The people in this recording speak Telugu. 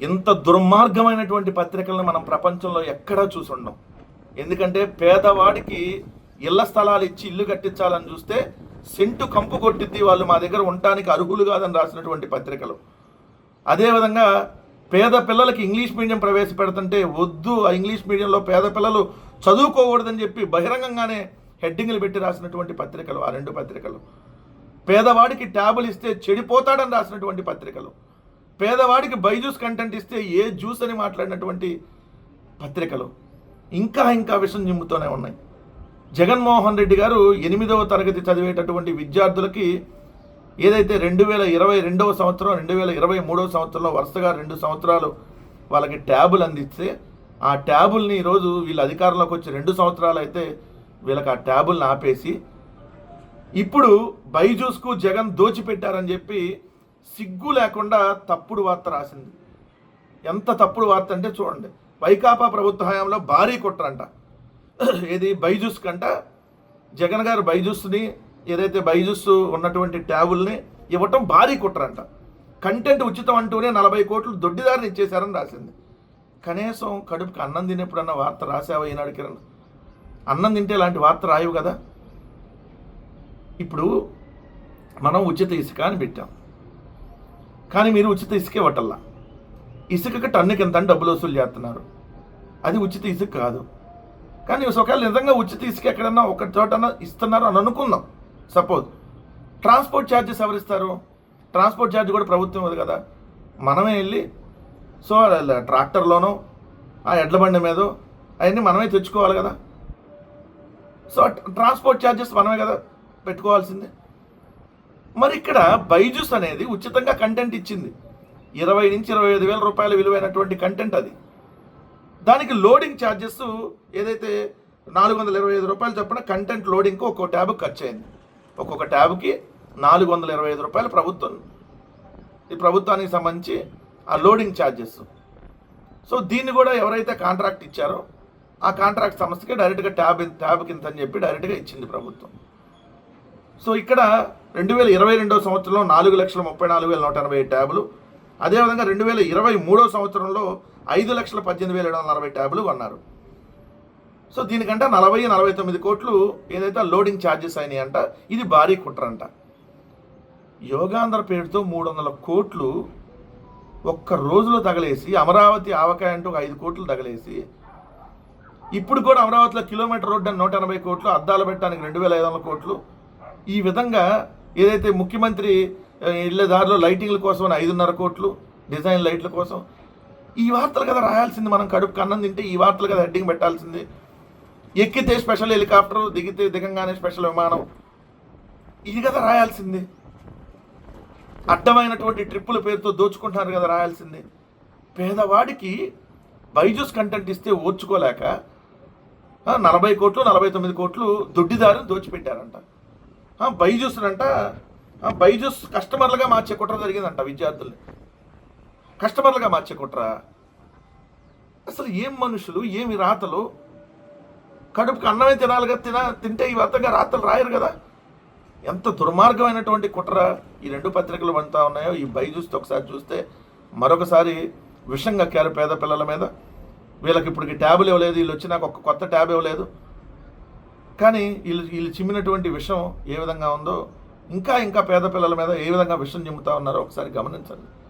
ఇంత దుర్మార్గమైనటువంటి పత్రికలను మనం ప్రపంచంలో ఎక్కడా చూసుండం. ఎందుకంటే పేదవాడికి ఇళ్ల స్థలాలు ఇచ్చి ఇల్లు కట్టించాలని చూస్తే సెంటు కంపు కొట్టిద్ది, వాళ్ళు మా దగ్గర ఉండటానికి అర్హులు కాదని రాసినటువంటి పత్రికలు. అదేవిధంగా పేద పిల్లలకి ఇంగ్లీష్ మీడియం ప్రవేశపెడుతుంటే వద్దు, ఆ ఇంగ్లీష్ మీడియంలో పేద పిల్లలు చదువుకోకూడదని చెప్పి బహిరంగంగానే హెడ్డింగ్లు పెట్టి రాసినటువంటి పత్రికలు ఆ రెండు పత్రికలు. పేదవాడికి ట్యాబులు ఇస్తే చెడిపోతాడని రాసినటువంటి పత్రికలు. పేదవాడికి బైజూస్ కంటెంట్ ఇస్తే ఏ జ్యూస్ అని మాట్లాడినటువంటి పత్రికలు ఇంకా ఇంకా విషం నింపుతూనే ఉన్నాయి. జగన్మోహన్ రెడ్డి గారు 8వ తరగతి చదివేటటువంటి విద్యార్థులకి ఏదైతే 2022వ సంవత్సరం 2023వ సంవత్సరంలో వరుసగా 2 సంవత్సరాలు వాళ్ళకి ట్యాబులు అందిస్తే ఆ ట్యాబుల్ని ఈరోజు వీళ్ళ అధికారంలోకి వచ్చి 2 సంవత్సరాలు అయితే వీళ్ళకి ఆ ట్యాబుల్ని ఆపేసి ఇప్పుడు బైజూస్కు జగన్ దోచిపెట్టారని చెప్పి సిగ్గు లేకుండా తప్పుడు వార్త రాసింది. ఎంత తప్పుడు వార్త అంటే చూడండి, వైకాపా ప్రభుత్వ హయాంలో భారీ కుట్రంట. ఏది బైజూస్ కంట జగన్ గారు బైజూస్ని ఏదైతే బైజూస్ ఉన్నటువంటి ట్యాబుల్ని ఇవ్వటం భారీ కుట్రంట. కంటెంట్ ఉచితం అంటూనే 40 కోట్లు దొడ్డిదారిని ఇచ్చేశారని రాసింది. కనీసం కడుపుకి అన్నం తినేప్పుడన్న వార్త రాసావా ఈనాడు కిరణ్? అన్నం తింటే ఇలాంటి వార్త రాయవు కదా. ఇప్పుడు మనం ఉచిత ఇసుక అని పెట్టాం, కానీ మీరు ఉచిత ఇసుక ఇవ్వటల్లా. ఇసుకకి టన్నుకి ఎంత డబ్బులు వసూలు చేస్తున్నారు, అది ఉచిత ఇసుక కాదు. కానీ ఒకవేళ నిజంగా ఉచిత ఇసుక ఎక్కడన్నా ఒక చోటన్నా ఇస్తున్నారు అని అనుకుందాం. సపోజ్ ట్రాన్స్పోర్ట్ ఛార్జెస్ ఎవరిస్తారు? ట్రాన్స్పోర్ట్ ఛార్జ్ కూడా ప్రభుత్వం ఉంది కదా, మనమే వెళ్ళి సో ట్రాక్టర్లోనో ఆ ఎడ్ల బండి మీదో అవన్నీ మనమే తెచ్చుకోవాలి కదా. సో ట్రాన్స్పోర్ట్ ఛార్జెస్ మనమే కదా పెట్టుకోవాల్సిందే. మరి ఇక్కడ బైజూస్ అనేది ఉచితంగా కంటెంట్ ఇచ్చింది, 20 నుంచి 25 వేల రూపాయల విలువైనటువంటి కంటెంట్ అది. దానికి లోడింగ్ ఛార్జెస్ ఏదైతే 425 రూపాయలు చొప్పున కంటెంట్ లోడింగ్కి ఒక్కో ట్యాబ్ ఖర్చు అయింది. ఒక్కొక్క ట్యాబ్కి 425 రూపాయలు ప్రభుత్వానికి సంబంధించి ఆ లోడింగ్ ఛార్జెస్. సో దీన్ని కూడా ఎవరైతే కాంట్రాక్ట్ ఇచ్చారో ఆ కాంట్రాక్ట్ సంస్థకి డైరెక్ట్గా ట్యాబ్కి ఇంత అని చెప్పి డైరెక్ట్గా ఇచ్చింది ప్రభుత్వం. సో ఇక్కడ 2022వ సంవత్సరంలో 4,34,180 ట్యాబులు, అదేవిధంగా 2023వ సంవత్సరంలో 5,18,740 ట్యాబులు కొన్నారు. సో దీనికంటే 49 కోట్లు ఏదైతే లోడింగ్ ఛార్జెస్ అయినాయి అంట. ఇది భారీ కుట్రంట. యోగాంధ్ర పేరుతో 300 కోట్లు ఒక్క రోజులో తగలేసి, అమరావతి ఆవకాయ అంటూ 5 కోట్లు తగలేసి, ఇప్పుడు కూడా అమరావతిలో కిలోమీటర్ రోడ్డు అని 180 కోట్లు, అద్దాలు పెట్టడానికి 2,500 కోట్లు. ఈ విధంగా ఏదైతే ముఖ్యమంత్రి ఇళ్ళ దారిలో లైటింగ్ల కోసం 5.5 కోట్లు, డిజైన్ లైట్ల కోసం. ఈ వార్తలు కదా రాయాల్సింది. మనం కడుపుకి అన్నం తింటే ఈ వార్తలు కదా హెడ్డింగ్ పెట్టాల్సింది. ఎక్కితే స్పెషల్ హెలికాప్టరు, దిగంగానే స్పెషల్ విమానం, ఇది కదా రాయాల్సింది. అడ్డమైనటువంటి ట్రిప్పుల పేరుతో దోచుకుంటున్నారు కదా రాయాల్సింది. పేదవాడికి బైజూస్ కంటెంట్ ఇస్తే ఓర్చుకోలేక 40 కోట్లు 49 కోట్లు దొడ్డిదారుని దోచిపెట్టారంట. బైజూస్ కస్టమర్లుగా మార్చే కుట్ర జరిగిందంట. విద్యార్థుల్ని కస్టమర్లుగా మార్చే కుట్ర. అసలు ఏం మనుషులు, ఏమి రాతలు. కడుపుకి అన్నమే తినాలిగా, తింటే ఈ వర్తంగా రాతలు రాయరు కదా. ఎంత దుర్మార్గమైనటువంటి కుట్ర ఈ 2 పత్రికలు పండుతా ఉన్నాయో. ఈ బైజూస్తో ఒకసారి చూస్తే మరొకసారి విషం కక్కారు పేద పిల్లల మీద. వీళ్ళకి ఇప్పటికి ట్యాబులు ఇవ్వలేదు, వీళ్ళు వచ్చి నాకు ఒక కొత్త ట్యాబ్ ఇవ్వలేదు. కానీ వీళ్ళు చిమ్మినటువంటి విషం ఏ విధంగా ఉందో, ఇంకా పేద పిల్లల మీద ఏ విధంగా విషం చిమ్ముతా ఉన్నారో ఒకసారి గమనించండి.